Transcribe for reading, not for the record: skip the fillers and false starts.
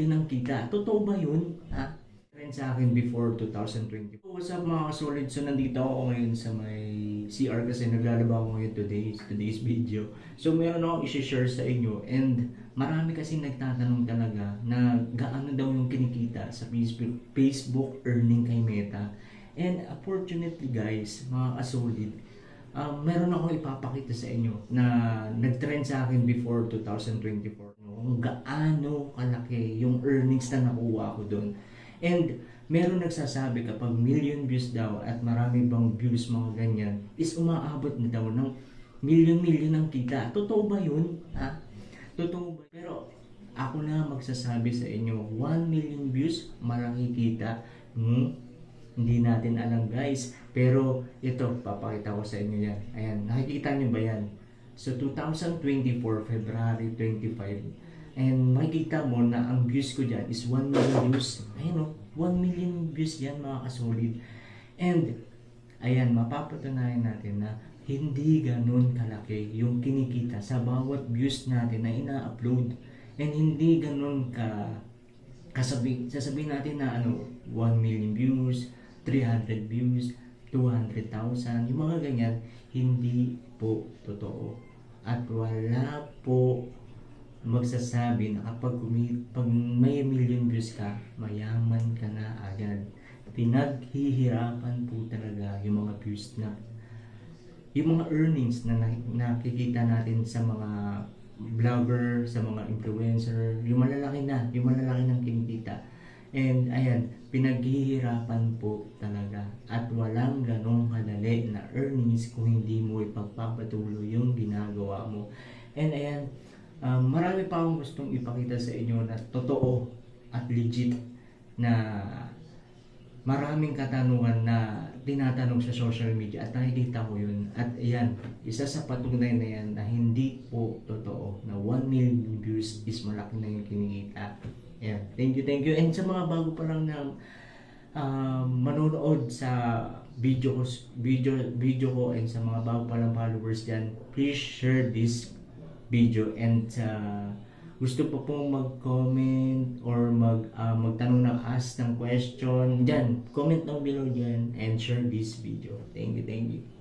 Yun ang kita. Totoo ba yun? Ha? Trend sa akin before 2020. What's up mga kasolid? So nandito ako ngayon sa may CR kasi naglalaba ako ngayon today's video. So meron akong i-share sa inyo and marami kasi nagtatanong talaga na gaano daw yung kinikita sa Facebook earning kay Meta. And unfortunately guys, mga kasolid, meron ako ipapakita sa inyo na nag-trend sa akin before 2024 kung gaano kalaki yung earnings na nakuha ko doon. And meron nagsasabi kapag million views daw at marami bang views mga ganyan is umaabot na daw ng million ang kita. Totoo ba yun? Ha? Totoo ba? Pero ako na magsasabi sa inyo, 1 million views, malaki kita. Hindi natin alam guys. Pero ito, papakita ko sa inyo yan. Ayan, nakikita nyo ba yan? So 2024, February 25. And makikita mo na ang views ko dyan is 1 million views. Ayan o, 1 million views yan mga kasolid. And ayan, mapapatunayan natin na hindi ganun kalaki yung kinikita sa bawat views natin na ina-upload. And hindi ganun sasabihin natin na 1 million views, 300 views, 200,000, yung mga ganyan, hindi po totoo. At wala po magsasabi na pag may million views ka, mayaman ka na agad. Pinaghihirapan po talaga yung mga views na, yung mga earnings na nakikita natin sa mga vlogger, sa mga influencer, yung malalaki ng kinikita. And ayan, pinaghihirapan po talaga at walang ganong kadali na earnings kung hindi mo ipagpapatuloy yung ginagawa mo. And ayan, marami pa akong gustong ipakita sa inyo na totoo at legit na maraming katanungan na tinatanong sa social media at nakikita ko yun. At ayan, isa sa patunay na yan na hindi po totoo na 1 million views is malaki na yung kinikita. Ayan, thank you. And sa mga bago pa lang na manonood sa video ko and sa mga bago pa lang followers dyan, please share this video. And gusto po pong mag-comment or magtanong ng question dyan, comment down below dyan and share this video. Thank you.